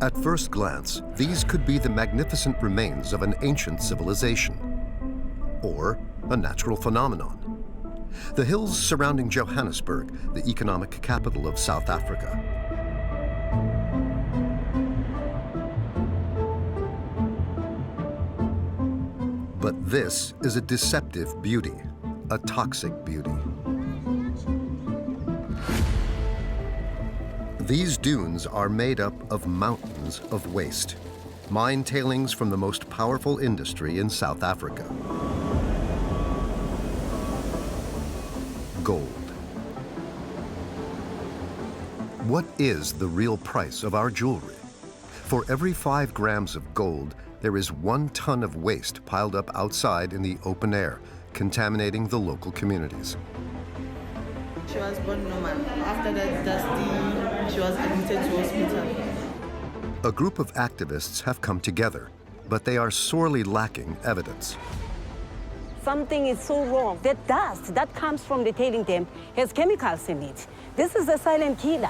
At first glance, these could be the magnificent remains of an ancient civilization, or a natural phenomenon. The hills surrounding Johannesburg, the economic capital of South Africa. But this is a deceptive beauty, a toxic beauty. These dunes are made up of mountains of waste, mine tailings from the most powerful industry in South Africa. Gold. What is the real price of our jewelry? For every 5 grams of gold, there is 1 ton of waste piled up outside in the open air, contaminating the local communities. She was born normal. After that, she was admitted to hospital. A group of activists have come together, but they are sorely lacking evidence. Something is so wrong. That dust that comes from the tailing dam has chemicals in it. This is a silent killer.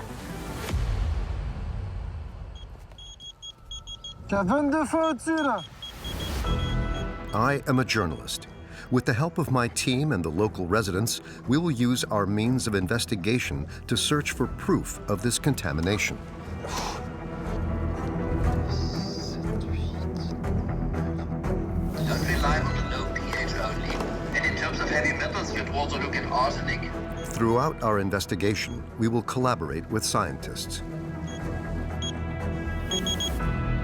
I am a journalist. With the help of my team and the local residents, we will use our means of investigation to search for proof of this contamination. Don't rely on the low pH only. And in terms of heavy metals, you'd also look at arsenic. Throughout our investigation, we will collaborate with scientists.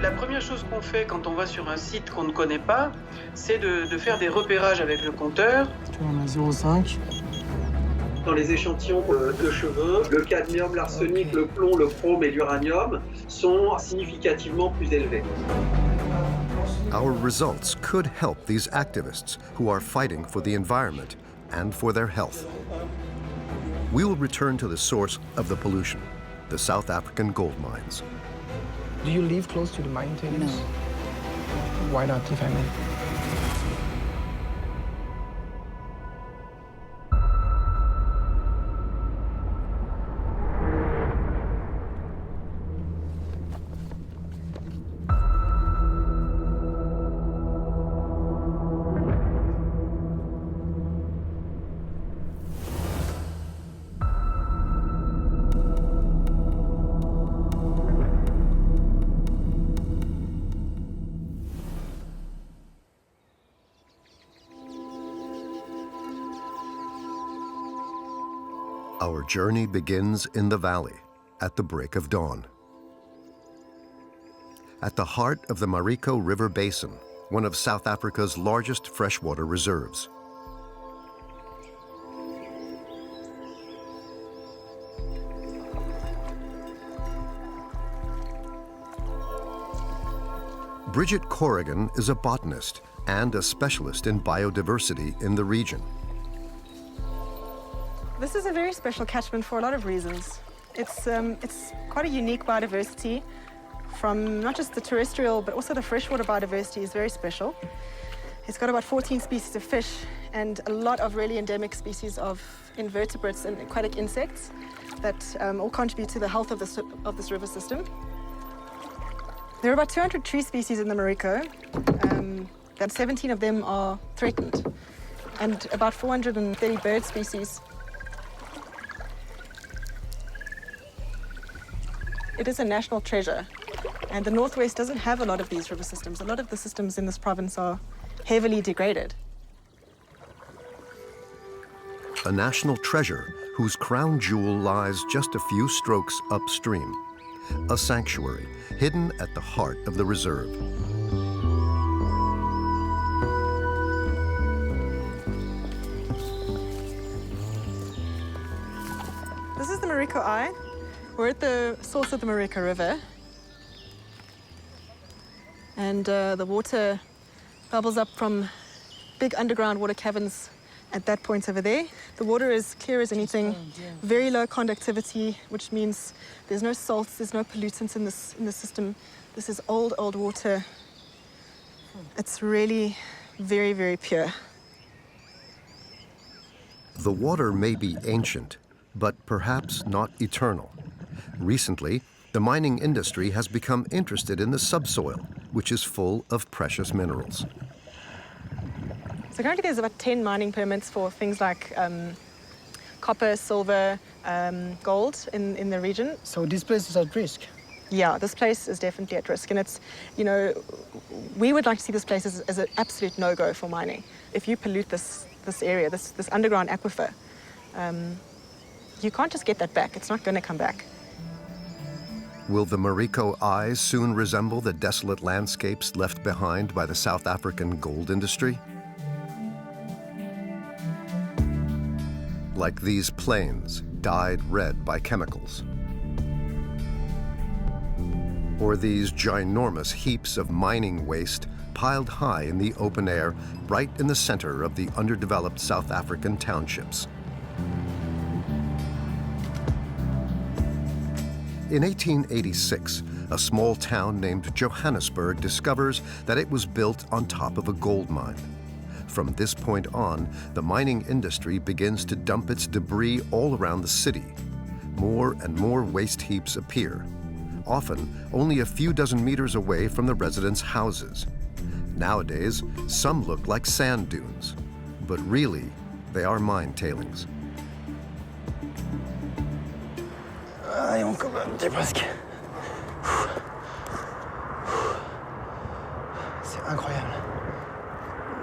La première chose qu'on fait quand on va sur un site qu'on ne connaît pas, c'est de faire des repérages avec le compteur. On a 0,5. Dans les échantillons de cheveux, le cadmium, l'arsenic, le plomb, le chrome et l'uranium sont significativement plus élevés. Our results could help these activists who are fighting for the environment and for their health. We will return to the source of the pollution, the South African gold mines. Do you live close to the mine tailings? No. Why not, if I may? Our journey begins in the valley at the break of dawn. At the heart of the Marico River Basin, one of South Africa's largest freshwater reserves. Bridget Corrigan is a botanist and a specialist in biodiversity in the region. This is a very special catchment for a lot of reasons. It's quite a unique biodiversity from not just the terrestrial, but also the freshwater biodiversity is very special. It's got about 14 species of fish and a lot of really endemic species of invertebrates and aquatic insects that all contribute to the health of this river system. There are about 200 tree species in the Marico, and 17 of them are threatened, and about 430 bird species. It is a national treasure, and the Northwest doesn't have a lot of these river systems. A lot of the systems in this province are heavily degraded. A national treasure whose crown jewel lies just a few strokes upstream. A sanctuary hidden at the heart of the reserve. This is the Marico Eye. We're at the source of the Marico River. And the water bubbles up from big underground water caverns at that point over there. The water is clear as anything, very low conductivity, which means there's no salts, there's no pollutants in the system. This is old water. It's really very, very pure. The water may be ancient, but perhaps not eternal. Recently, the mining industry has become interested in the subsoil, which is full of precious minerals. So currently there's about 10 mining permits for things like copper, silver, gold in the region. So this place is at risk. Yeah, this place is definitely at risk, and it's, you know, we would like to see this place as an absolute no-go for mining. If you pollute this area, this underground aquifer, you can't just get that back. It's not going to come back. Will the Mariko eyes soon resemble the desolate landscapes left behind by the South African gold industry? Like these plains dyed red by chemicals. Or these ginormous heaps of mining waste piled high in the open air, right in the center of the underdeveloped South African townships. In 1886, a small town named Johannesburg discovers that it was built on top of a gold mine. From this point on, the mining industry begins to dump its debris all around the city. More and more waste heaps appear, often only a few dozen meters away from the residents' houses. Nowadays, some look like sand dunes, but really, they are mine tailings. C'est incroyable.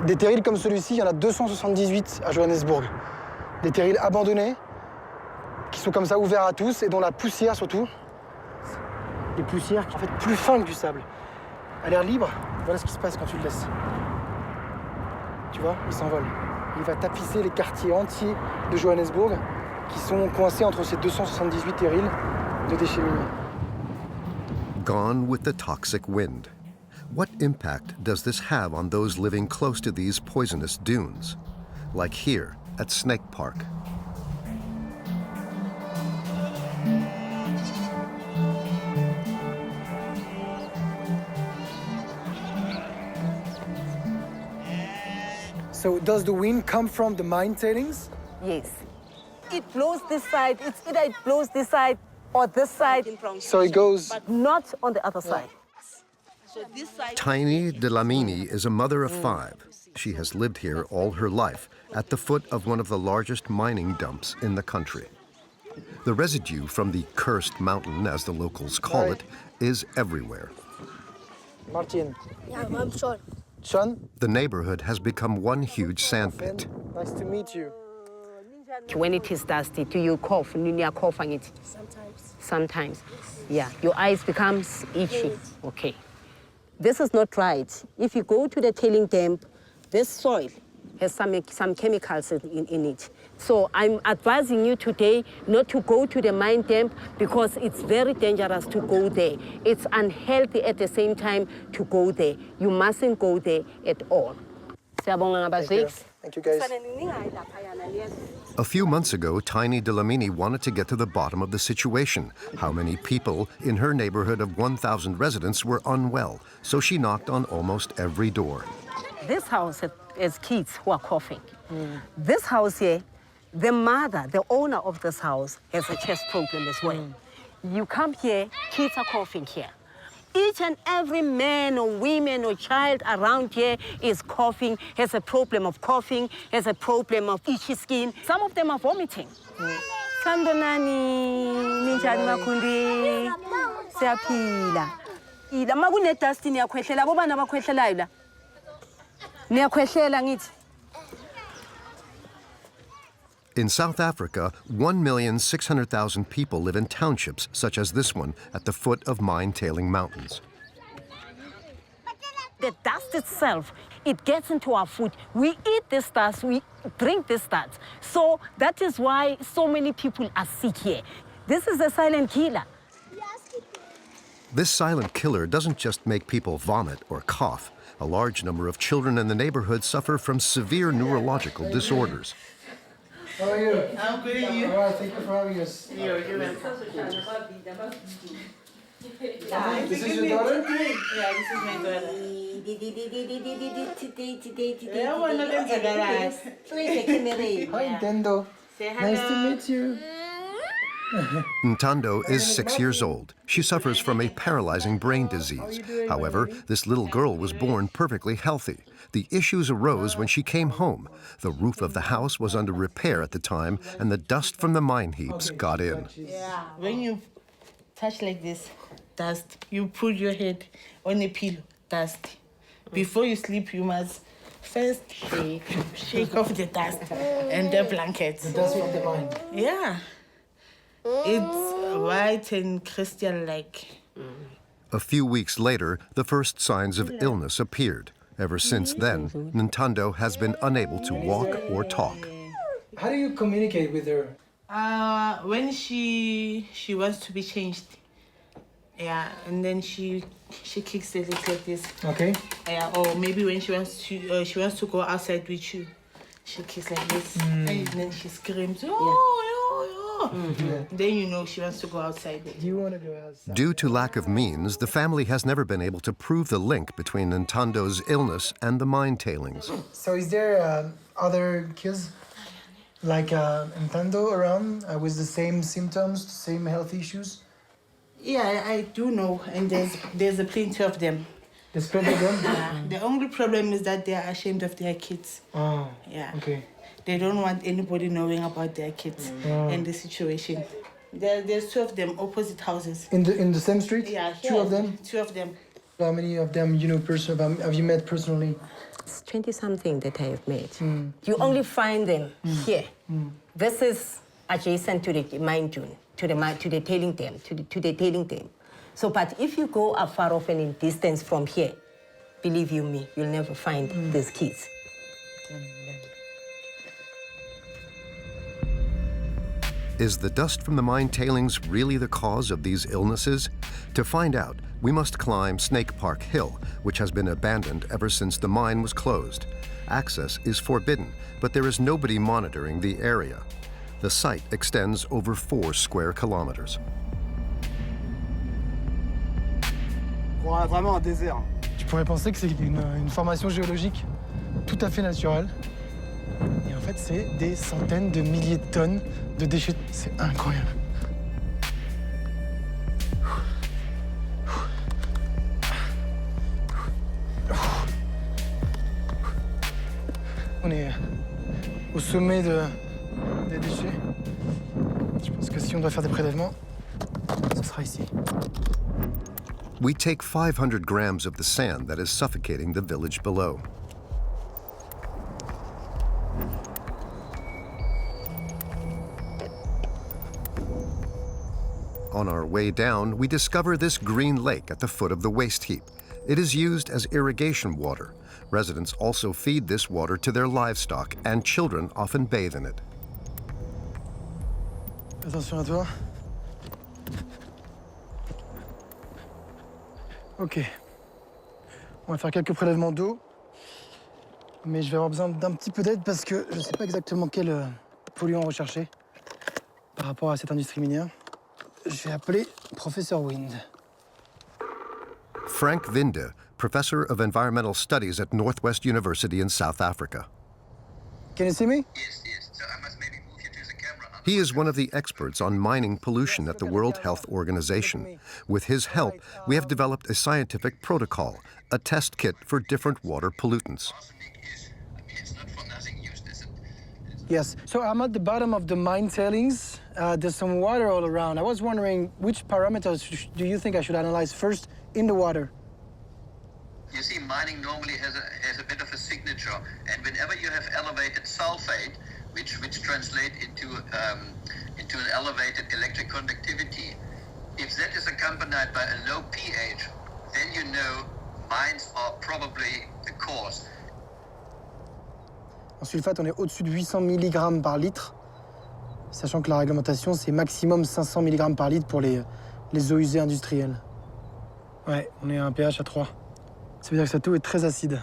Des terrils comme celui-ci, il y en a 278 à Johannesburg. Des terrils abandonnés, qui sont comme ça ouverts à tous et dont la poussière surtout, des poussières qui sont en fait plus fines que du sable. À l'air libre, voilà ce qui se passe quand tu le laisses. Tu vois, il s'envole. Il va tapisser les quartiers entiers de Johannesburg qui sont coincés entre ces 278 terrils de déchets miniers. Gone with the toxic wind. What impact does this have on those living close to these poisonous dunes? Like here at Snake Park. So does the wind come from the mine tailings? Yes. It blows this side. It's either it blows this side or this side. So it goes... But not on the other side. So this side. Tiny Dlamini is a mother of 5. She has lived here all her life, at the foot of one of the largest mining dumps in the country. The residue from the cursed mountain, as the locals call it, is everywhere. Martin. Yeah, I'm Sean. Sean? The neighborhood has become one huge sandpit. Nice to meet you. When it is dusty, do you cough? You are coughing it? Sometimes. Sometimes. Yeah, your eyes becomes itchy. Okay. This is not right. If you go to the tailing dam, this soil has some chemicals in it. So I'm advising you today not to go to the mine dam because it's very dangerous to go there. It's unhealthy at the same time to go there. You mustn't go there at all. Thank you, guys. A few months ago, Tiny Dlamini wanted to get to the bottom of the situation. How many people in her neighborhood of 1,000 residents were unwell, so she knocked on almost every door. This house has kids who are coughing. This house here, the mother, the owner of this house, has a chest problem as well. You come here, kids are coughing here. Each and every man or woman or child around here is coughing, has a problem of coughing, has a problem of itchy skin. Some of them are vomiting. Sandonani, ninjani makundi, siyaphila. Ila makune dust niyakhwehlela bobana bakhwehlelayo la. Niyakhwehlela ngithi. In South Africa, 1,600,000 people live in townships such as this one at the foot of mine-tailing mountains. The dust itself, it gets into our food. We eat this dust, we drink this dust. So that is why so many people are sick here. This is a silent killer. This silent killer doesn't just make people vomit or cough. A large number of children in the neighborhood suffer from severe neurological disorders. How are you? I'm good at you. All right, thank you for having us. You're This is your daughter? Yeah, this is my daughter. Hi, Dendo. Say hello. Nice to meet you. Ntando is 6 years old. She suffers from a paralyzing brain disease. However, this little girl was born perfectly healthy. The issues arose when she came home. The roof of the house was under repair at the time, and the dust from the mine heaps got in. Yeah, when you touch like this, dust, you put your head on a pillow, dust. Before you sleep, you must first shake off the dust and the blankets. The dust from the mine. Yeah. It's white and crystal-like. A few weeks later, the first signs of illness appeared. Ever since then, Ntando has been unable to walk or talk. How do you communicate with her? When she wants to be changed, yeah, and then she kicks the legs like this. Okay. Yeah, or maybe when she wants to go outside with you, she kicks like this, and then she screams, Then you know she wants to go outside. Do you want to go outside? Due to lack of means, the family has never been able to prove the link between Ntando's illness and the mine tailings. So is there other kids like Ntando around with the same symptoms, same health issues? Yeah, I do know, and there's a plenty of them. There's plenty of them? The only problem is that they are ashamed of their kids. Oh, Yeah. okay. They don't want anybody knowing about their kids and the situation. There's two of them, opposite houses. In the same street? Yeah, Two of them? Two of them. How many of them have you met personally? It's 20-something that I have made. You only find them here. This is adjacent to the mine dune, to the tailing dam, So, but if you go afar off and in distance from here, believe you me, you'll never find these kids. Is the dust from the mine tailings really the cause of these illnesses? To find out, we must climb Snake Park Hill, which has been abandoned ever since the mine was closed. Access is forbidden, but there is nobody monitoring the area. The site extends over 4 square kilometers. Vraiment un désert. Tu pourrais penser que c'est une formation géologique tout à fait naturelle. Et en fait, c'est des centaines de milliers de tonnes de déchets. C'est incroyable. On est au sommet des déchets. Je pense que si on doit faire des prélèvements, ce sera ici. We take 500 grams of the sand that is suffocating the village below. On our way down, we discover this green lake at the foot of the waste heap. It is used as irrigation water. Residents also feed this water to their livestock, and children often bathe in it. Attention à toi. Ok. On va faire quelques prélèvements d'eau. Mais je vais avoir besoin d'un petit peu d'aide parce que je ne sais pas exactement quel polluant rechercher par rapport à cette industrie minière. Je vais appeler Professeur Wind. Frank Vinde, professor of environmental studies at Northwest University in South Africa. Can you see me? Yes, yes. So I must maybe move you to the camera. He is one of the experts on mining pollution at the World Health Organization. With his help, we have developed a scientific protocol, a test kit for different water pollutants. Arsenic is, I mean, it's not for nothing used, is it? Yes. So I'm at the bottom of the mine tailings. There's some water all around. I was wondering which parameters do you think I should analyze first in the water? You see, mining normally has a bit of a signature, and whenever you have elevated sulfate, which translate into an elevated electric conductivity, if that is accompanied by a low pH, then you know mines are probably the cause. En sulfate, on est au-dessus de 800 mg par litre, sachant que la réglementation, c'est maximum 500 mg par litre pour les eaux usées industrielles. Ouais, on est à un pH à 3. Ça veut dire que cette eau est très acide.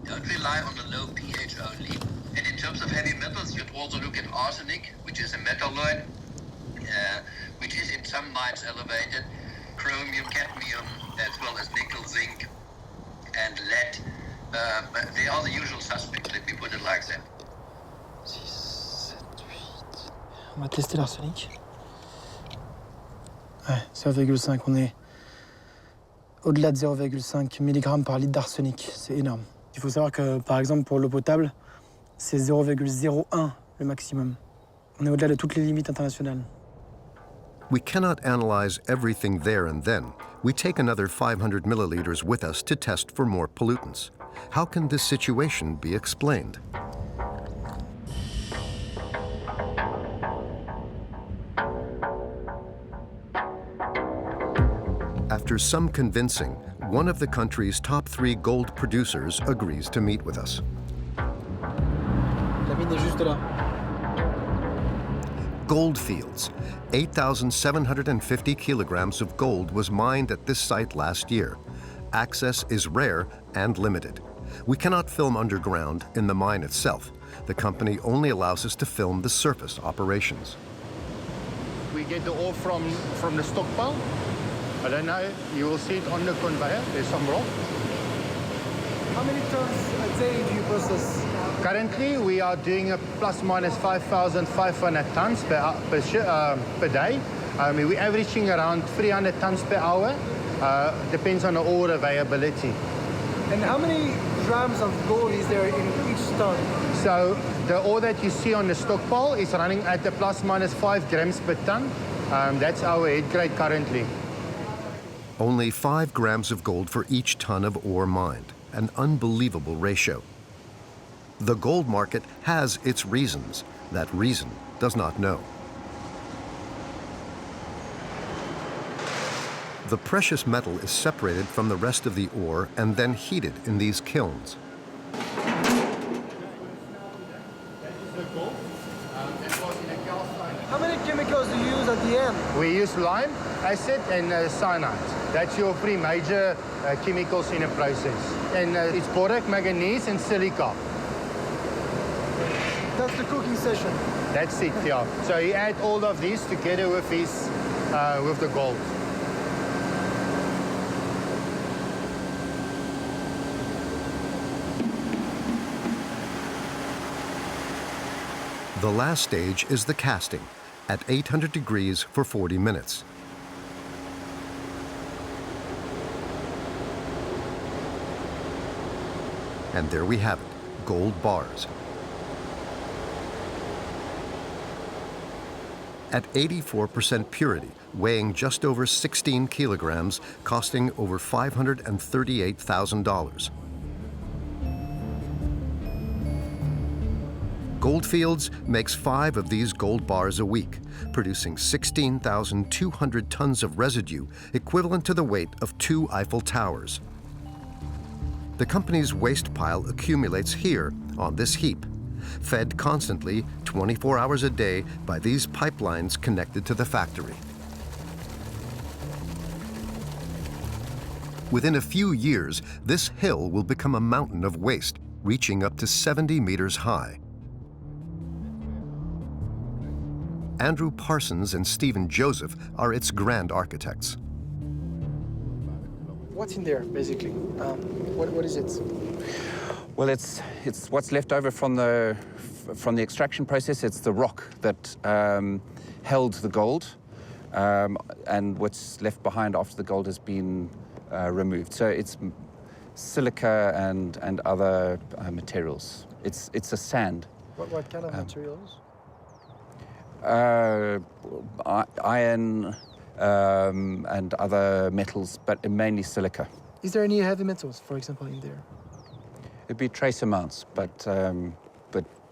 Don't rely on the low pH only. And in terms of heavy metals, you'd also look at arsenic, which is a metalloid, which is in some mines elevated, chromium, cadmium, as well as nickel, zinc, and lead. But they are the usual suspects, let me put it like that. 6, 7, 8, On va tester l'arsenic. Ouais, 0,5. On est au-delà de 0,5 mg par litre d'arsenic. C'est énorme. Il faut savoir que, par exemple, pour l'eau potable, c'est 0,01 le maximum. On est au-delà de toutes les limites internationales. We cannot analyze everything there and then. We take another 500 milliliters with us to test for more pollutants. How can this situation be explained? After some convincing, one of the country's top 3 gold producers agrees to meet with us. La mine est juste là. Gold fields. 8,750 kilograms of gold was mined at this site last year. Access is rare and limited. We cannot film underground in the mine itself. The company only allows us to film the surface operations. We get the ore from the stockpile. I don't know, you will see it on the conveyor. There's some rock. How many tons a day do you process? Currently, we are doing a plus minus 5,500 tons per day. We're averaging around 300 tons per hour. Depends on the ore availability. And how many grams of gold is there in each ton? So the ore that you see on the stockpile is running at the plus minus 5 grams per ton. That's our head grade currently. Only 5 grams of gold for each ton of ore mined, an unbelievable ratio. The gold market has its reasons. That reason does not know. The precious metal is separated from the rest of the ore and then heated in these kilns. How many chemicals do you use at the end? We use lime, acid, and cyanide. That's your 3 major chemicals in a process. And it's borax, manganese, and silica. That's the cooking session. That's it, yeah. So you add all of these together with with the gold. The last stage is the casting at 800 degrees for 40 minutes. And there we have it, gold bars. At 84% purity, weighing just over 16 kilograms, costing over $538,000. Goldfields makes 5 of these gold bars a week, producing 16,200 tons of residue, equivalent to the weight of 2 Eiffel Towers. The company's waste pile accumulates here on this heap, fed constantly 24 hours a day by these pipelines connected to the factory. Within a few years, this hill will become a mountain of waste, reaching up to 70 meters high. Andrew Parsons and Stephen Joseph are its grand architects. What's in there, basically? What is it? Well, it's what's left over from the extraction process. It's the rock that held the gold, and what's left behind after the gold has been removed. So it's silica and other materials. It's a sand. What kind of materials? Iron and other metals, but mainly silica. Is there any heavy metals, for example, in there? It'd be trace amounts, but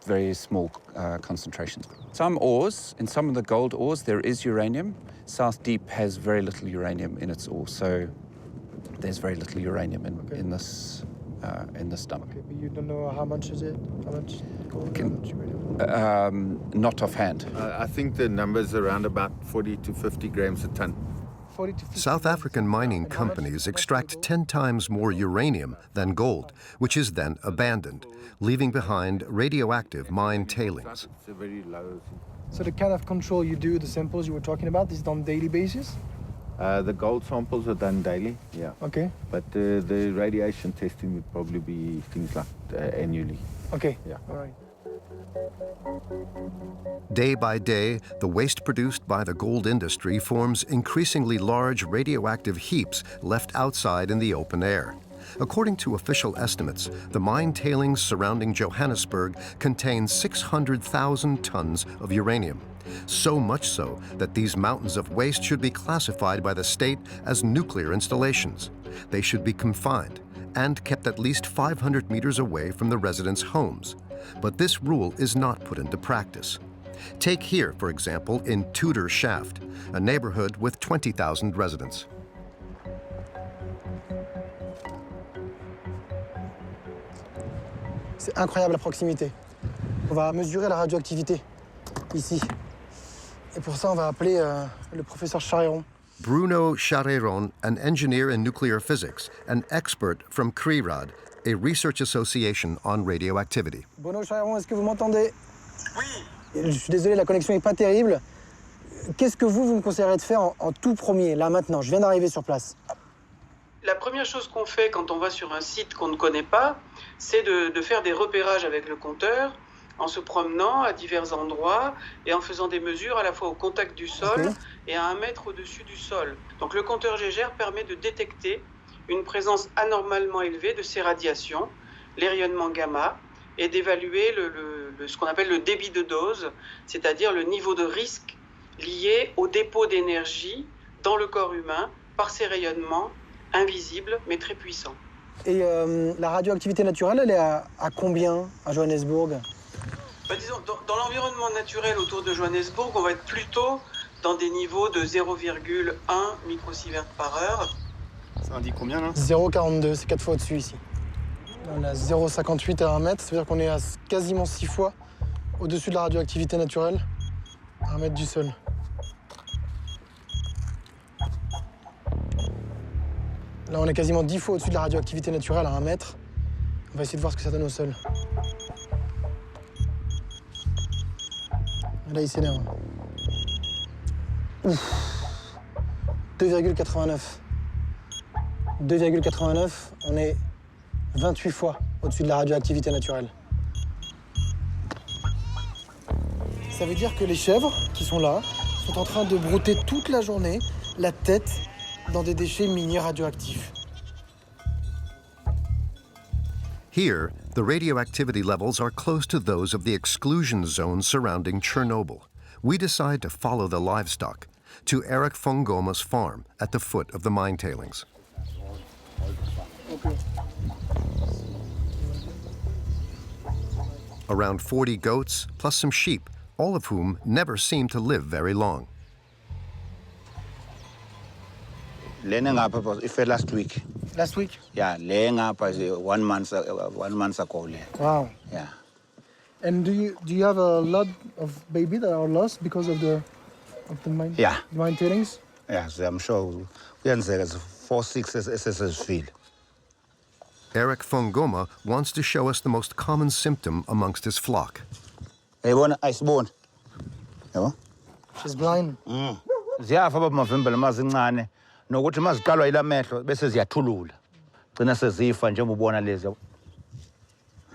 very small concentrations. Some ores, in some of the gold ores, there is uranium. South Deep has very little uranium in its ore, so there's very little uranium in this dump. Okay, but you don't know how much is it? How much gold? How much uranium? Not offhand. I think the number's around about 40 to 50 grams a ton. South African mining companies extract 10 times more uranium than gold, which is then abandoned, leaving behind radioactive mine tailings. So the kind of control you do, the samples you were talking about, is done on a daily basis? The gold samples are done daily, yeah. Okay. But the radiation testing would probably be things like annually. Okay, Yeah. all right. Day by day, the waste produced by the gold industry forms increasingly large radioactive heaps left outside in the open air. According to official estimates, the mine tailings surrounding Johannesburg contain 600,000 tons of uranium. So much so that these mountains of waste should be classified by the state as nuclear installations. They should be confined and kept at least 500 meters away from the residents' homes. But this rule is not put into practice. Take here, for example, in Tudor Shaft, a neighborhood with 20,000 residents. C'est incroyable la proximité. On va mesurer la radioactivité ici. Et pour ça, on va appeler le professeur Charéron. Bruno Charéron, an engineer in nuclear physics, an expert from CRIRAD, a research association on radioactivity. Bruno Charéron, est-ce que vous m'entendez? Oui. Je suis désolé, la connexion n'est pas terrible. Qu'est-ce que vous me conseillerez de faire en tout premier, là, maintenant? Je viens d'arriver sur place. La première chose qu'on fait quand on va sur un site qu'on ne connaît pas, c'est de faire des repérages avec le compteur, en se promenant à divers endroits et en faisant des mesures à la fois au contact du sol et à 1 mètre au-dessus du sol. Donc le compteur Geiger permet de détecter une présence anormalement élevée de ces radiations, les rayonnements gamma, et d'évaluer ce qu'on appelle le débit de dose, c'est-à-dire le niveau de risque lié au dépôt d'énergie dans le corps humain par ces rayonnements invisibles mais très puissants. Et la radioactivité naturelle, elle est à combien à Johannesburg? Disons, dans l'environnement naturel autour de Johannesburg, on va être plutôt dans des niveaux de 0,1 microsieverts par heure. Ça indique combien là? 0,42, c'est 4 fois au-dessus ici. On a 0,58 à 1 mètre, ça veut dire qu'on est à quasiment 6 fois au-dessus de la radioactivité naturelle, à 1 mètre du sol. Là, on est quasiment 10 fois au-dessus de la radioactivité naturelle à 1 mètre. On va essayer de voir ce que ça donne au sol. Là, il s'énerve. Ouf. 2,89. 2,89, on est 28 fois au-dessus de la radioactivité naturelle. Ça veut dire que les chèvres qui sont là sont en train de brouter toute la journée la tête dans des déchets miniers radioactifs. Here, the radioactivity levels are close to those of the exclusion zone surrounding Chernobyl. We decide to follow the livestock to Eric Fongoma's farm at the foot of the mine tailings. Around 40 goats, plus some sheep, all of whom never seem to live very long. Last week. Last week? Yeah, laying up as 1 month ago. Wow. Yeah. And do you have a lot of babies that are lost because of the mine? Yeah. Mine tailings? Yes, I'm sure. We can say 4-6 SSS field. Eric Fongoma wants to show us the most common symptom amongst his flock. Icebone. She's blind. Ziyafa abamavembele mazincane nokuthi maziqalwa ilamehlo bese ziyathulula. Gcina sezifa njengoba ubona lezi.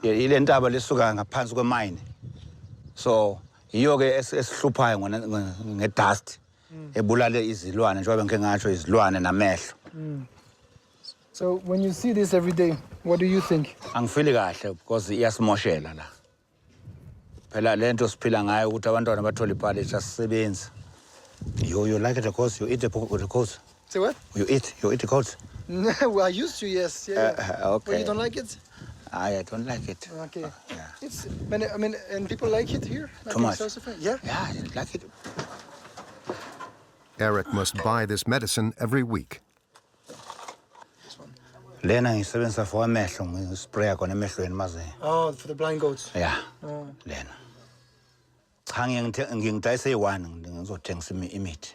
Ile ntaba lesuka ngaphansi kwemine. So iyo ke esihluphayo ngedust. Ebulale izilwane njengoba ngeke ngatsho izilwane namehlo. So when you see this every day, what do you think? Angifili kahle because iyasimoshela la. Phela lento siphila ngayo ukuthi abantwana bathola ipali asisebenzi. You like it because you eat the coats? Say what? You eat the coats? No, I used to, yes. Yeah. Okay. But you don't like it? I don't like it. Okay. Yeah. It's, I mean, and people like it here? Too much. Yeah? Yeah, I like it. Eric must buy this medicine every week. Lena ngisebenzisa for amehlo ngispray khona emehlweni maze. Oh, for the blind goats. Yeah. Lena. Cha ngingidayisa i1 ngizothengisa imithi.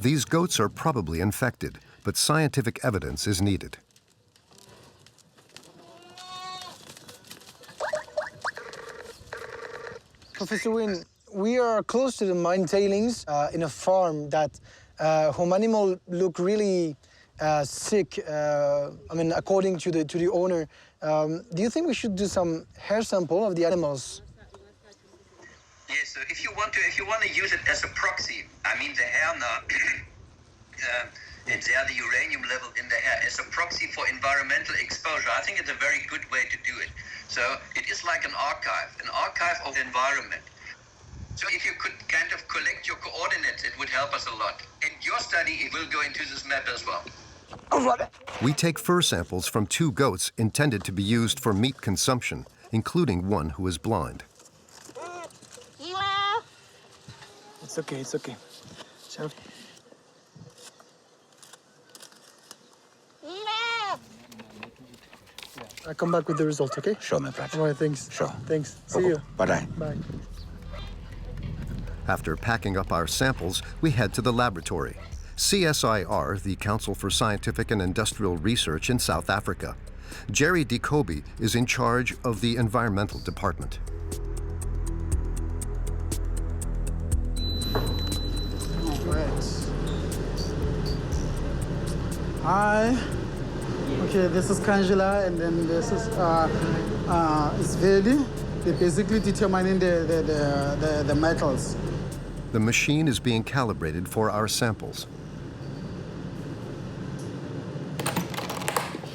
These goats are probably infected, but scientific evidence is needed. Professor Wynne, we are close to the mine tailings in a farm that home animals look really sick. I mean, according to the owner, Do you think we should do some hair sample of the animals? Yes, so if you want to use it as a proxy, I mean the hair now, it's there the uranium level in the hair as a proxy for environmental exposure. I think it's a very good way to do it. So it is like an archive of the environment. So if you could kind of collect your coordinates, it would help us a lot. In your study, it will go into this map as well. We take fur samples from 2 goats intended to be used for meat consumption, including one who is blind. It's okay, it's okay. I'll come back with the results, okay? Sure, my brother. All right, thanks. Sure. Thanks. See you. Bye-bye. Bye. After packing up our samples, we head to the laboratory. CSIR, the Council for Scientific and Industrial Research in South Africa. Jerry Dikobi is in charge of the environmental department. Right. Hi. Okay, this is Kangela, and then this is Sveli. They're basically determining the metals. The machine is being calibrated for our samples.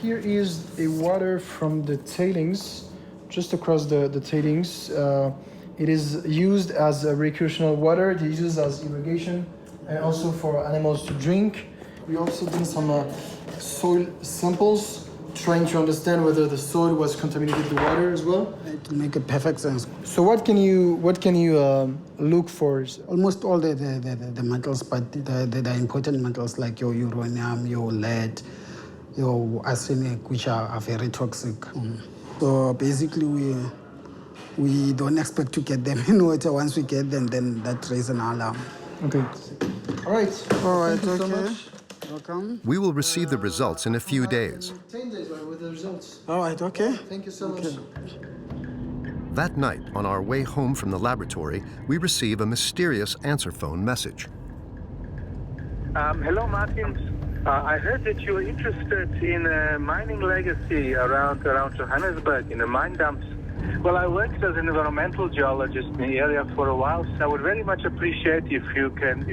Here is the water from the tailings, just across the tailings. It is used as a recreational water. It is used as irrigation and also for animals to drink. We also did some soil samples, trying to understand whether the soil was contaminated with the water as well. To make a perfect sense. So what can you look for? Almost all the metals, but the important metals like your uranium, your lead, your arsenic, which are very toxic. So basically, we don't expect to get them in water. Once we get them, then that raises an alarm. Okay. All right. All right. Thank you so Okay. much. Welcome. We will receive the results in a few days. 10 days with the results. All right. Okay. Thank you so much. That night, on our way home from the laboratory, we receive a mysterious answer phone message. Hello, Martin. I heard that you're interested in a mining legacy around Johannesburg in the mine dumps. Well, I worked as an environmental geologist in the area for a while, so I would very much appreciate if you can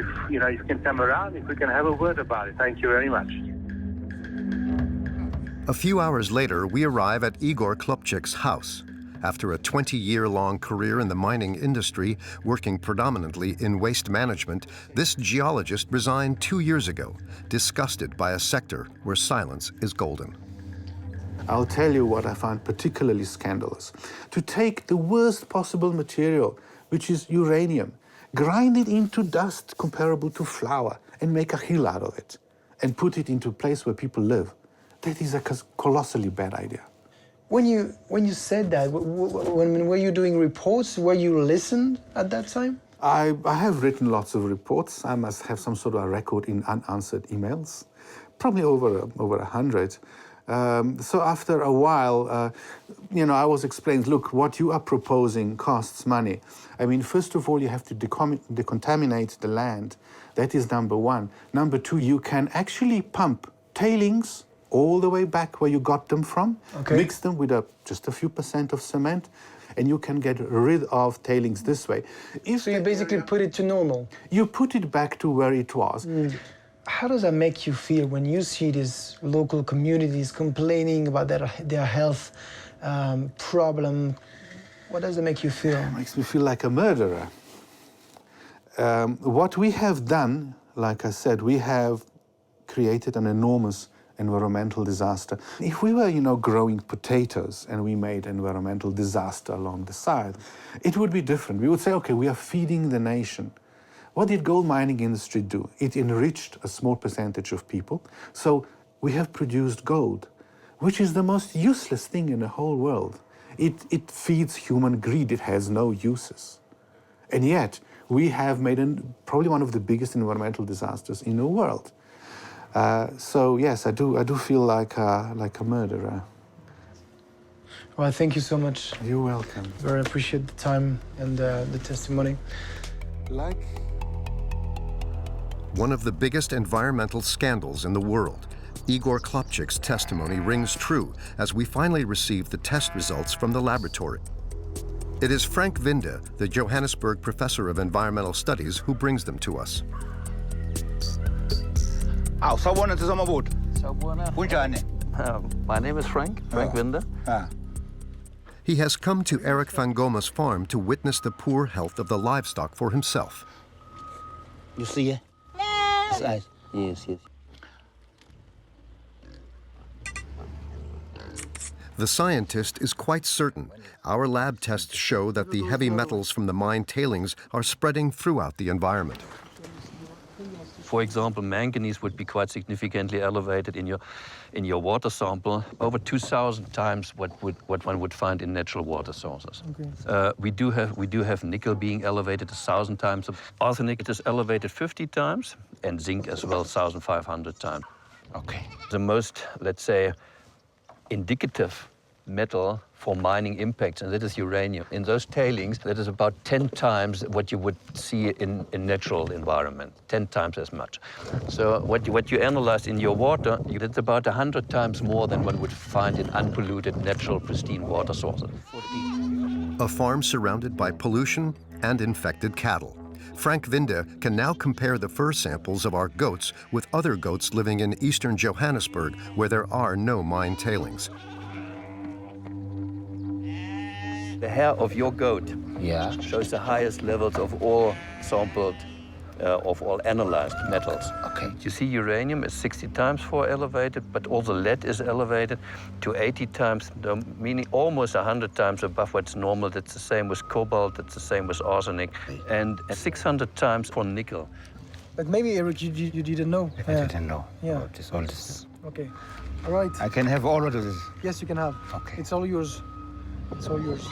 come around, if we can have a word about it. Thank you very much. A few hours later, we arrive at Igor Klopchik's house. After a 20-year-long career in the mining industry, working predominantly in waste management, this geologist resigned 2 years ago, disgusted by a sector where silence is golden. I'll tell you what I found particularly scandalous. To take the worst possible material, which is uranium, grind it into dust comparable to flour, and make a hill out of it, and put it into a place where people live. That is a colossally bad idea. When you said that, were you doing reports? Were you listened at that time? I have written lots of reports. I must have some sort of a record in unanswered emails, probably over 100. So after a while, I was explained, look, what you are proposing costs money. I mean, first of all, you have to decontaminate the land. That is number one. Number two, you can actually pump tailings all the way back where you got them from, mix them with just a few % of cement, and you can get rid of tailings this way. So you basically put it to normal? You put it back to where it was. How does that make you feel when you see these local communities complaining about their health problem? What does it make you feel? It makes me feel like a murderer. What we have done, like I said, we have created an enormous environmental disaster. If we were, growing potatoes and we made environmental disaster along the side, it would be different. We would say, okay, we are feeding the nation. What did gold mining industry do? It enriched a small percentage of people. So we have produced gold, which is the most useless thing in the whole world. It feeds human greed. It has no uses. And yet, we have made probably one of the biggest environmental disasters in the world. So yes, I do feel like a murderer. Well, thank you so much. You're welcome. Very appreciate the time and the testimony. One of the biggest environmental scandals in the world. Igor Klopchik's testimony rings true as we finally receive the test results from the laboratory. It is Frank Vinde, the Johannesburg professor of environmental studies, who brings them to us. My name is Frank Vinde. He has come to Eric van Goma's farm to witness the poor health of the livestock for himself. You see it? Yes. Yes. The scientist is quite certain. Our lab tests show that the heavy metals from the mine tailings are spreading throughout the environment. For example, manganese would be quite significantly elevated in your water sample, over 2,000 times what one would find in natural water sources. Okay. We do have nickel being elevated 1,000 times. Arsenic is elevated 50 times, and zinc as well 1,500 times. Okay. The most, let's say, indicative metal for mining impacts, and that is uranium. In those tailings, that is about 10 times what you would see in natural environment, 10 times as much. So what you analyze in your water, that's about 100 times more than one would find in unpolluted, natural, pristine water sources. A farm surrounded by pollution and infected cattle. Frank Vinde can now compare the fur samples of our goats with other goats living in eastern Johannesburg, where there are no mine tailings. The hair of your goat shows the highest levels of all sampled, of all analyzed metals. Okay. You see uranium is 60 times more elevated, but also lead is elevated to 80 times, meaning almost 100 times above what's normal. That's the same with cobalt, that's the same with arsenic, and 600 times for nickel. But maybe, Eric, you didn't know. I didn't know. Yeah. All this. Okay. All right. I can have all of this. Yes, you can have. Okay. It's all yours. It's all yours.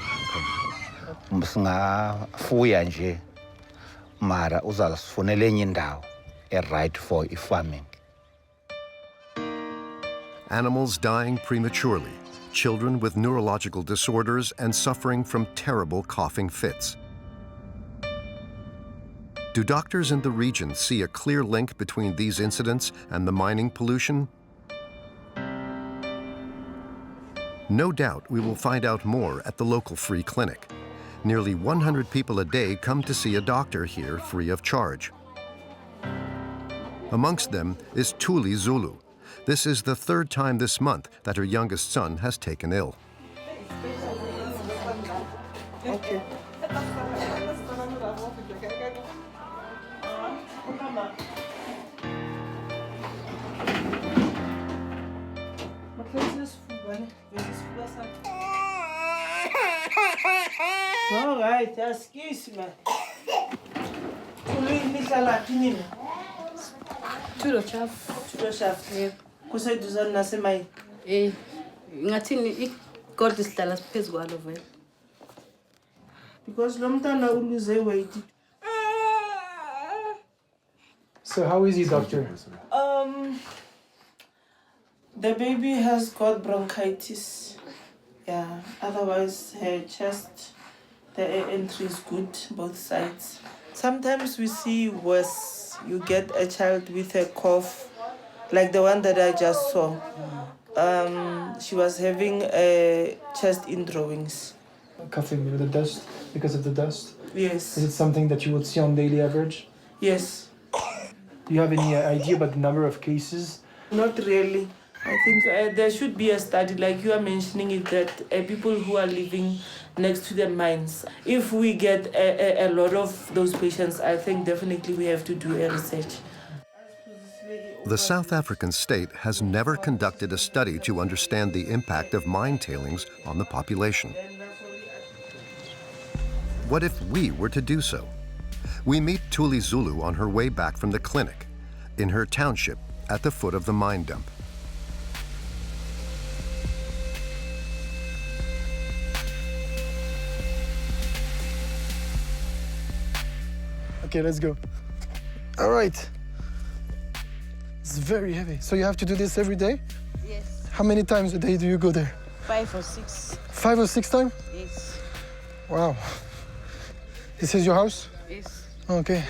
Singafuya nje mara uzasifunela enye indawo right for farming. Animals dying prematurely, children with neurological disorders and suffering from terrible coughing fits. Do doctors in the region see a clear link between these incidents and the mining pollution? No doubt we will find out more at the local free clinic. Nearly 100 people a day come to see a doctor here free of charge. Amongst them is Thuli Zulu. This is the third time this month that her youngest son has taken ill. Okay. All right, excuse me. Tulo chafu. Tulo shaft. Kuseduzana nasemai. Ngathini igold isihlala siphezu kwalo vele. Because lo mntana uluze weight. So how is he, doctor? The baby has got bronchitis. Yeah, otherwise her chest, the air entry is good, both sides. Sometimes we see worse. You get a child with a cough, like the one that I just saw. She was having chest indrawings. Coughing with the dust, because of the dust? Yes. Is it something that you would see on daily average? Yes. Do you have any idea about the number of cases? Not really. I think there should be a study, like you are mentioning it, that people who are living next to the mines, if we get a lot of those patients, I think definitely we have to do a research. The South African state has never conducted a study to understand the impact of mine tailings on the population. What if we were to do so? We meet Thuli Zulu on her way back from the clinic, in her township at the foot of the mine dump. Okay, let's go. All right. It's very heavy. So you have to do this every day? Yes. How many times a day do you go there? 5 or 6. 5 or 6 times? Yes. Wow. This is your house? Yes. Okay.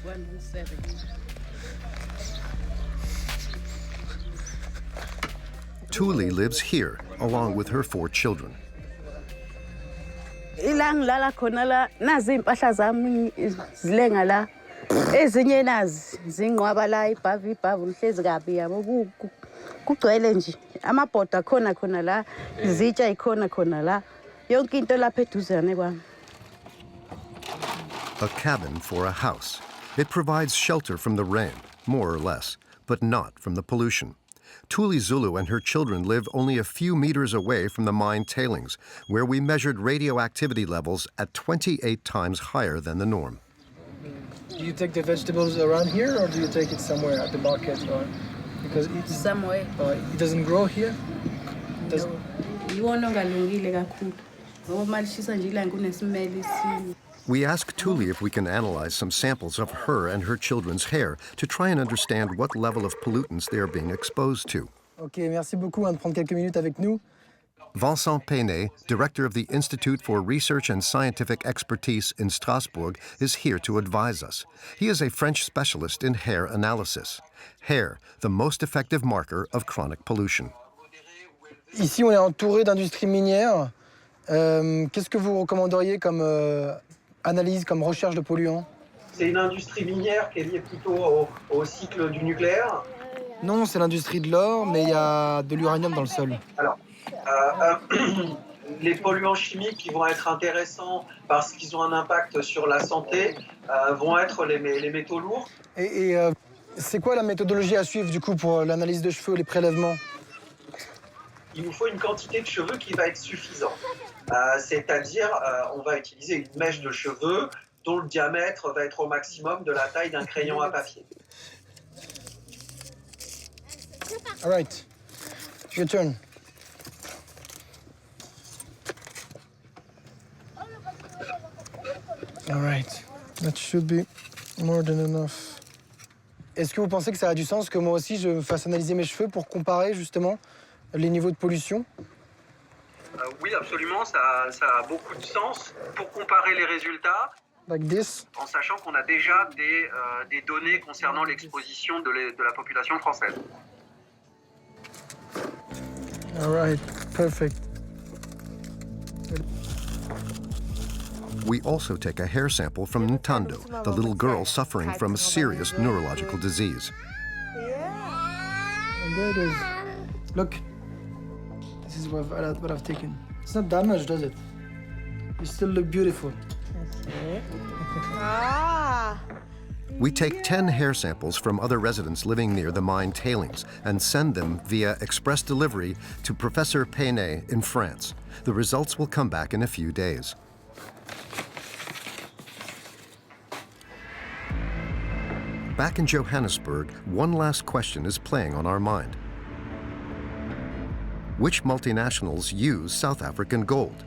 117. Thuli lives here, along with her 4 children. Ila ngilala khona la nazi impahla zami zilenga la ezinye nazi zingqwaba la ibhavu lihlezi kabi yabo kugcwele nje amabhoda khona la izitsha ikhona la yonke into lapha eduzane kwami. A cabin for a house. It provides shelter from the rain, more or less, but not from the pollution. Thuli Zulu and her children live only a few meters away from the mine tailings, where we measured radioactivity levels at 28 times higher than the norm. Do you take the vegetables around here, or do you take it somewhere at the market? Or, because somewhere. It doesn't grow here? It doesn't. We asked Thuli if we can analyze some samples of her and her children's hair to try and understand what level of pollutants they are being exposed to. Ok, merci beaucoup de prendre quelques minutes avec nous. Vincent Peynet, director of the Institute for Research and Scientific Expertise in Strasbourg, is here to advise us. He is a French specialist in hair analysis. Hair, the most effective marker of chronic pollution. Ici, on est entouré d'industries minières. Qu'est-ce que vous recommanderiez comme analyse, comme recherche de polluants? C'est une industrie minière qui est liée plutôt au cycle du nucléaire. Non, c'est l'industrie de l'or, mais il y a de l'uranium dans le sol. Alors, les polluants chimiques qui vont être intéressants parce qu'ils ont un impact sur la santé vont être les métaux lourds. Et c'est quoi la méthodologie à suivre du coup pour l'analyse de cheveux, les prélèvements? Il nous faut une quantité de cheveux qui va être suffisante. C'est-à-dire, on va utiliser une mèche de cheveux dont le diamètre va être au maximum de la taille d'un crayon à papier. All right, your turn. All right, that should be more than enough. Est-ce que vous pensez que ça a du sens que moi aussi je fasse analyser mes cheveux pour comparer justement les niveaux de pollution? Oui, absolument, ça a beaucoup de sens pour comparer les résultats. Like this. En sachant qu'on a déjà des données concernant l'exposition de la population française. All right, perfect. We also take a hair sample from Ntando, the little girl suffering from a serious neurological disease. And there it is. Look, this is what I've taken. It's not damaged, does it? You still look beautiful. We take 10 hair samples from other residents living near the mine tailings and send them via express delivery to Professor Peynet in France. The results will come back in a few days. Back in Johannesburg, one last question is playing on our mind. Which multinationals use South African gold?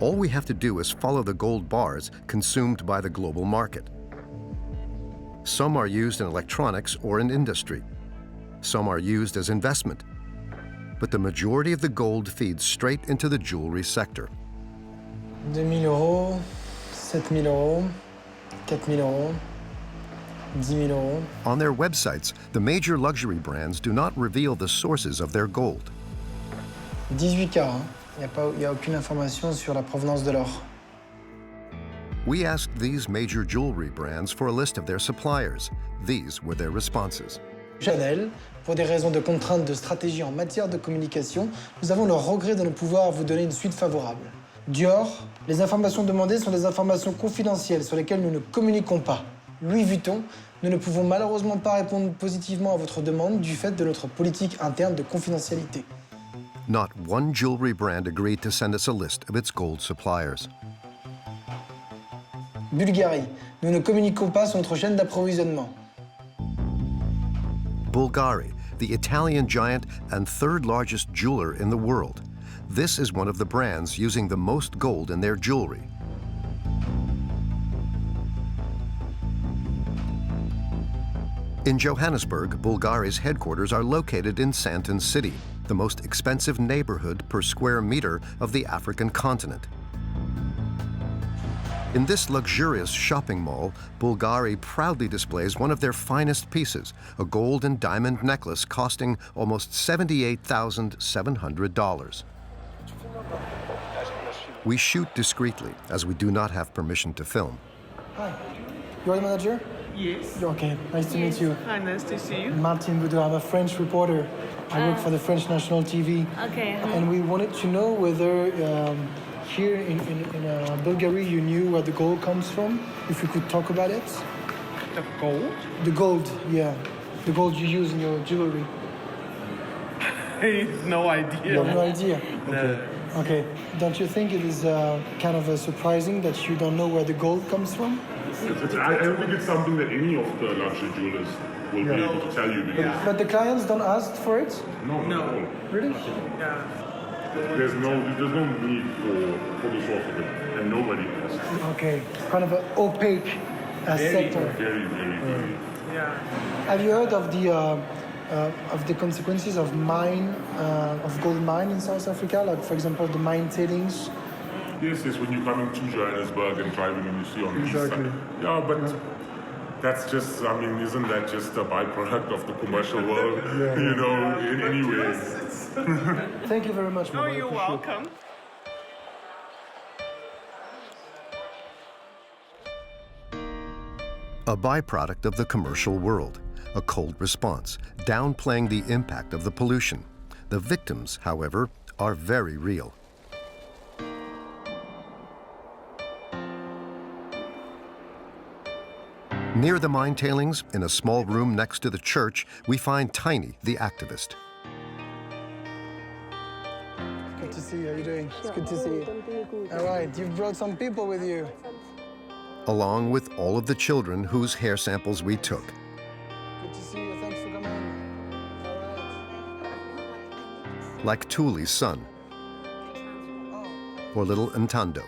All we have to do is follow the gold bars consumed by the global market. Some are used in electronics or in industry. Some are used as investment. But the majority of the gold feeds straight into the jewelry sector. 2 000 euros, 7 000 euros, 4 000 euros, 10 000 euros. On their websites, the major luxury brands do not reveal the sources of their gold. 18 carats. Il n'y a aucune information sur la provenance de l'or. We asked these major jewelry brands for a list of their suppliers. These were their responses. Chanel, pour des raisons de contraintes de stratégie en matière de communication, nous avons le regret de ne pouvoir vous donner une suite favorable. Dior, les informations demandées sont des informations confidentielles sur lesquelles nous ne communiquons pas. Louis Vuitton, nous ne pouvons malheureusement pas répondre positivement à votre demande du fait de notre politique interne de confidentialité. Not one jewelry brand agreed to send us a list of its gold suppliers. Bulgarie, nous ne communiquons pas sur notre chaîne d'approvisionnement. Bulgari, the Italian giant and third largest jeweler in the world. This is one of the brands using the most gold in their jewelry. In Johannesburg, Bulgari's headquarters are located in Sandton City, the most expensive neighborhood per square meter of the African continent. In this luxurious shopping mall, Bulgari proudly displays one of their finest pieces, a gold and diamond necklace costing almost $78,700. We shoot discreetly, as we do not have permission to film. Hi, you're the manager? Yes. Okay, nice to meet you. Hi, nice to see you. Martin Boudot, I'm a French reporter. I work for the French National TV. Okay. And we wanted to know whether here in Bulgaria you knew where the gold comes from, if you could talk about it. The gold? The gold, yeah. The gold you use in your jewelry. No idea. You have no idea? No. Okay. Don't you think it is kind of surprising that you don't know where the gold comes from? I don't think it's something that any of the luxury jewelers will be able to tell you. Because But the clients don't ask for it? No. Really? Yeah. There's no need for the source of it, and nobody asks. Okay. Kind of an opaque sector. Very. Yeah. Have you heard of the consequences of gold mine in South Africa? Like, for example, the mine tailings? Yes, when you're coming to Johannesburg and driving and you see on the east side. Yeah, but that's just, isn't that just a byproduct of the commercial world, in any way? Thank you very much, Oh, you're welcome. A byproduct of the commercial world, a cold response, downplaying the impact of the pollution. The victims, however, are very real. Near the mine tailings, in a small room next to the church, we find Tiny, the activist. Good to see you. How are you doing? It's good to see you. All right, you've brought some people with you. Along with all of the children whose hair samples we took. Good to see you. Thanks for coming. Like Tuli's son, or little Ntando.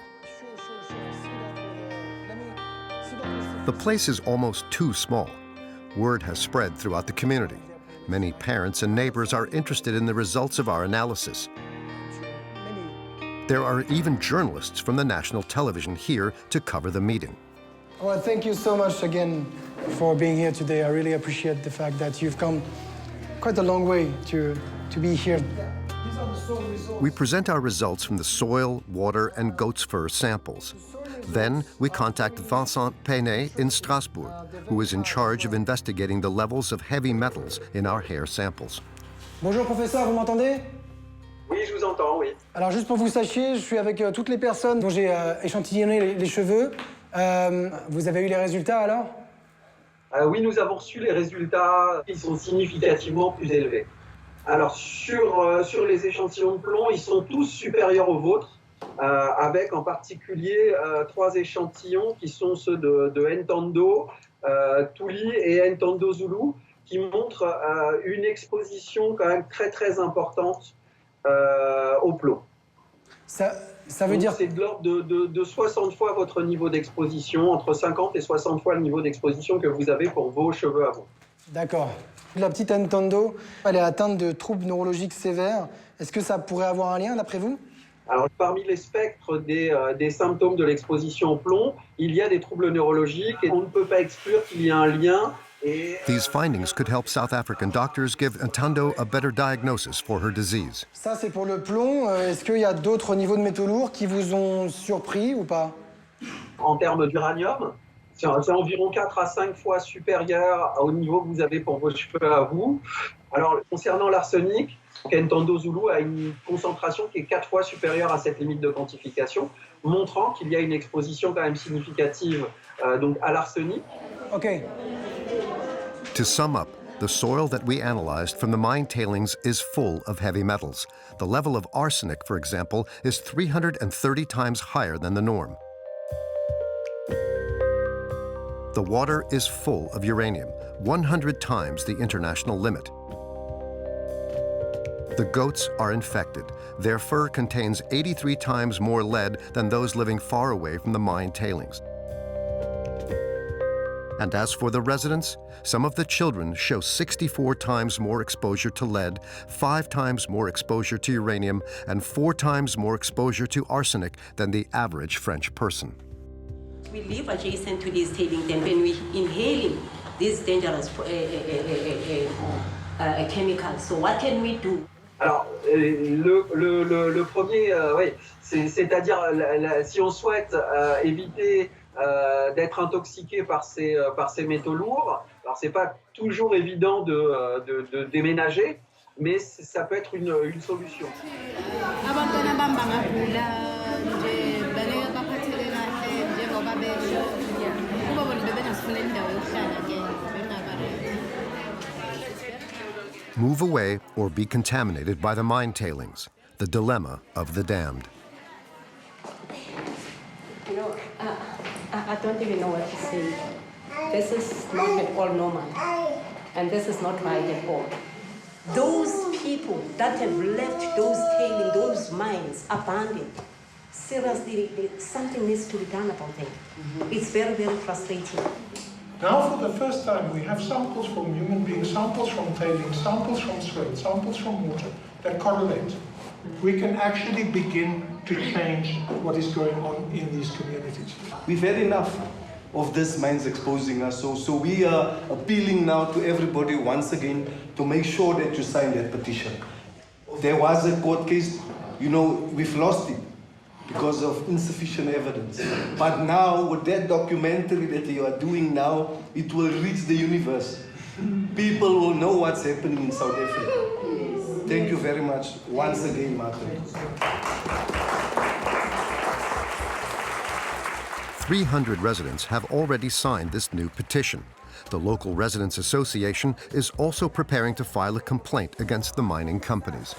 The place is almost too small. Word has spread throughout the community. Many parents and neighbors are interested in the results of our analysis. There are even journalists from the national television here to cover the meeting. Well, thank you so much again for being here today. I really appreciate the fact that you've come quite a long way to be here. We present our results from the soil, water, and goat's fur samples. Then we contact Vincent Paynet in Strasbourg, who is in charge of investigating the levels of heavy metals in our hair samples. Bonjour professeur, vous m'entendez? Oui, je vous entends, oui. Alors juste pour que vous sachiez, je suis avec toutes les personnes dont j'ai échantillonné les cheveux. Vous avez eu les résultats alors? Oui, nous avons reçu les résultats. Ils sont significativement plus élevés. Alors sur les échantillons de plomb, ils sont tous supérieurs aux vôtres. Avec en particulier 3 échantillons qui sont ceux de Ntando, Tuli et Ntando Zulu, qui montrent une exposition quand même très importante au plomb. Ça veut dire... C'est de l'ordre de 60 fois votre niveau d'exposition, entre 50 et 60 fois le niveau d'exposition que vous avez pour vos cheveux à vous. D'accord. La petite Ntando, elle est atteinte de troubles neurologiques sévères. Est-ce que ça pourrait avoir un lien d'après vous? Alors, parmi les spectres des symptômes de l'exposition au plomb, il y a des troubles neurologiques et on ne peut pas exclure qu'il y a un lien. These findings could help South African doctors give Ntando a better diagnosis for her disease. Ça, c'est pour le plomb. Est-ce qu'il y a d'autres niveaux de métaux lourds qui vous ont surpris ou pas? En termes d'uranium, c'est environ 4 à 5 fois supérieur au niveau que vous avez pour vos cheveux à vous. Alors, concernant l'arsenic, Ntando Zulu a une concentration qui est 4 fois supérieure à cette limite de quantification, montrant qu'il y a une exposition quand même significative donc à l'arsenic. OK. To sum up, the soil that we analyzed from the mine tailings is full of heavy metals. The level of arsenic, for example, is 330 times higher than the norm. The water is full of uranium, 100 times the international limit. The goats are infected. Their fur contains 83 times more lead than those living far away from the mine tailings. And as for the residents, some of the children show 64 times more exposure to lead, 5 times more exposure to uranium, and 4 times more exposure to arsenic than the average French person. We live adjacent to these tailing dams and we're inhaling these dangerous chemicals. So what can we do? Alors, le premier, oui, c'est-à-dire si on souhaite éviter d'être intoxiqué par ces métaux lourds, alors c'est pas toujours évident de déménager, mais ça peut être une solution. Move away or be contaminated by the mine tailings, the dilemma of the damned. You know, I don't even know what to say. This is not at all normal, and this is not right at all. Those people that have left those tailings, those mines abandoned, seriously, something needs to be done about that. It's very, very frustrating. Now, for the first time, we have samples from human beings, samples from tailings, samples from sweat, samples from water that correlate. We can actually begin to change what is going on in these communities. We've had enough of these mines exposing us, so we are appealing now to everybody once again to make sure that you sign that petition. There was a court case, you know, we've lost it because of insufficient evidence. But now, with that documentary that you are doing now, it will reach the universe. People will know what's happening in South Africa. Thank you very much once again, Martin. 300 residents have already signed this new petition. The local residents association is also preparing to file a complaint against the mining companies.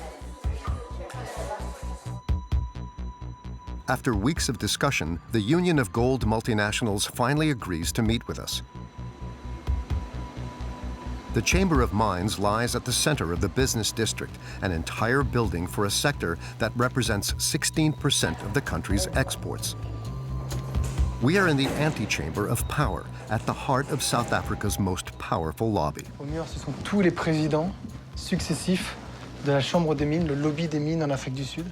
After weeks of discussion, the Union of Gold Multinationals finally agrees to meet with us. The Chamber of Mines lies at the center of the business district, an entire building for a sector that represents 16% of the country's exports. We are in the antechamber of power, at the heart of South Africa's most powerful lobby. Au mur, ce sont tous les présidents successifs de la Chambre des mines, le lobby des mines en Afrique du Sud.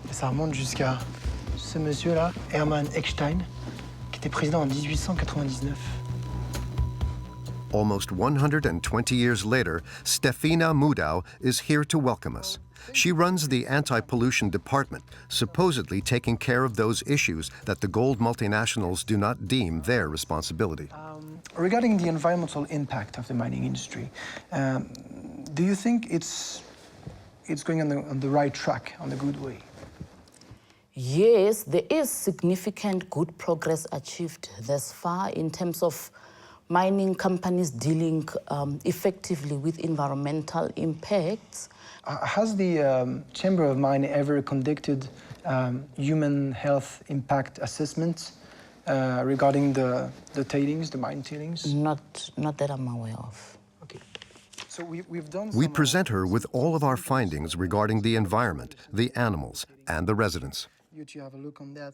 Et ça remonte jusqu'à ce monsieur-là, Herman Eckstein, qui était président en 1899. Almost 120 years later, Stefina Boudot is here to welcome us. She runs the anti-pollution department, supposedly taking care of those issues that the gold multinationals do not deem their responsibility. Regarding the environmental impact of the mining industry, do you think it's going on the right track, on the good way? Yes, there is significant good progress achieved thus far in terms of mining companies dealing effectively with environmental impacts. Has the Chamber of Mine ever conducted human health impact assessments regarding the tailings, the mine tailings? Not that I'm aware of. Okay. So we've done We present her with all of our findings regarding the environment, the animals, and the residents. You two have a look on that.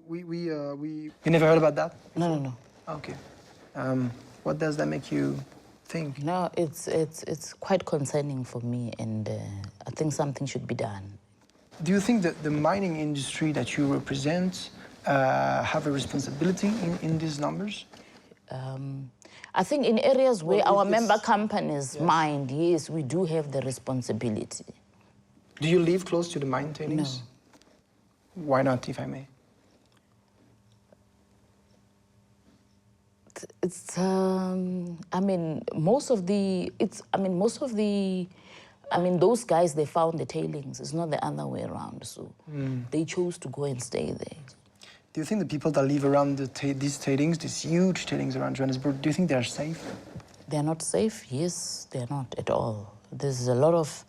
You never heard about that? No. Okay. What does that make you think? No, it's quite concerning for me, and I think something should be done. Do you think that the mining industry that you represent have a responsibility in these numbers? I think in areas where our member companies mine, yes, we do have the responsibility. Do you live close to the mine tailings? No. Why not, if I may? It's those guys, they found the tailings. It's not the other way around. So they chose to go and stay there. Do you think the people that live around these tailings, these huge tailings around Johannesburg, do you think they're safe? They're not safe? Yes, they're not at all. There's a lot of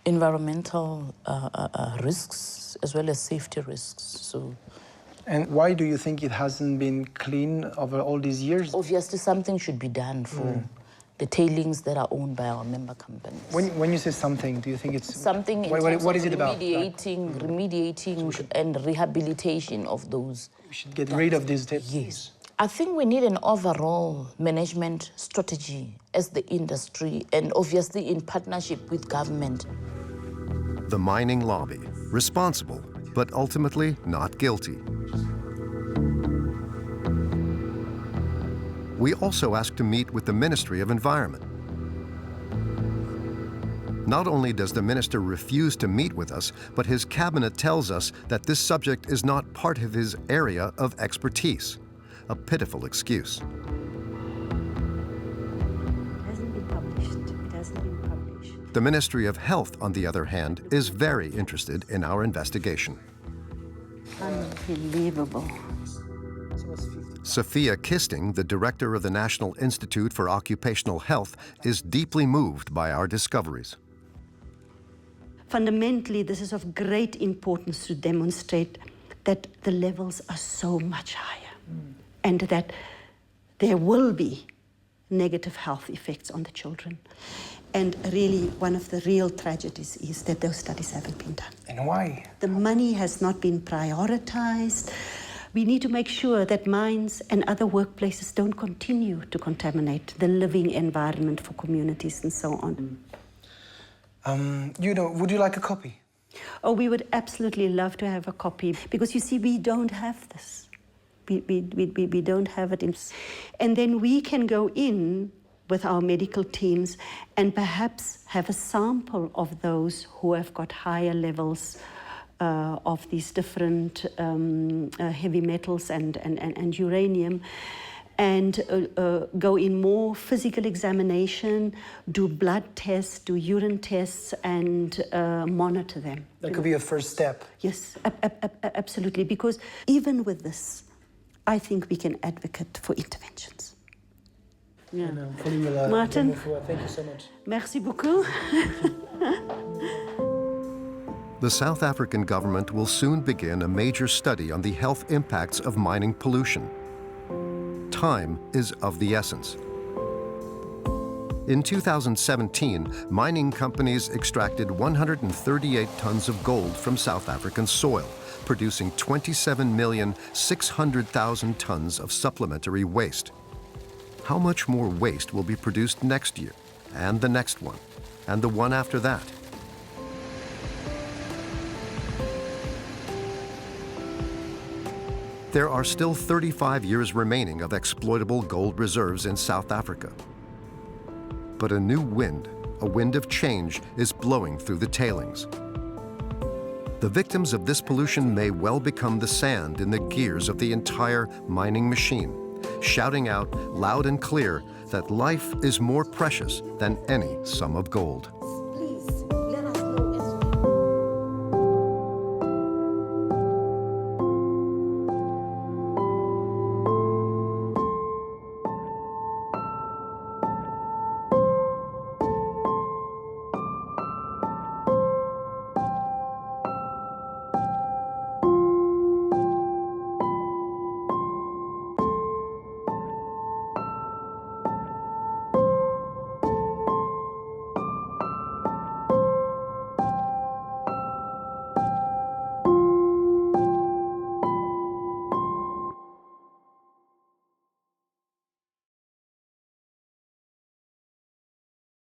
environmental risks as well as safety risks. So. And why do you think it hasn't been clean over all these years? Obviously, something should be done for the tailings that are owned by our member companies. When you say something, do you think it's... Something in what is it about? Remediating and rehabilitation of those. We should get rid of these tailings. Yes. I think we need an overall management strategy as the industry, and obviously in partnership with government. The mining lobby, responsible, but ultimately not guilty. We also asked to meet with the Ministry of Environment. Not only does the minister refuse to meet with us, but his cabinet tells us that this subject is not part of his area of expertise. A pitiful excuse. The Ministry of Health, on the other hand, is very interested in our investigation. Unbelievable. Sophia Kisting, the director of the National Institute for Occupational Health, is deeply moved by our discoveries. Fundamentally, this is of great importance to demonstrate that the levels are so much higher and that there will be negative health effects on the children. And really, one of the real tragedies is that those studies haven't been done. And why? The money has not been prioritized. We need to make sure that mines and other workplaces don't continue to contaminate the living environment for communities and so on. Would you like a copy? Oh, we would absolutely love to have a copy, because you see, we don't have this. We don't have it. And then we can go in with our medical teams and perhaps have a sample of those who have got higher levels of these different heavy metals and uranium, and go in more physical examination, do blood tests, do urine tests, and monitor them. That could be a first step. Yes, absolutely, because even with this, I think we can advocate for interventions. Yeah. Martin, thank you so much. Merci beaucoup. The South African government will soon begin a major study on the health impacts of mining pollution. Time is of the essence. In 2017, mining companies extracted 138 tons of gold from South African soil, producing 27,600,000 tons of supplementary waste. How much more waste will be produced next year, and the next one, and the one after that? There are still 35 years remaining of exploitable gold reserves in South Africa. But a new wind, a wind of change, is blowing through the tailings. The victims of this pollution may well become the sand in the gears of the entire mining machine, shouting out loud and clear that life is more precious than any sum of gold. Please.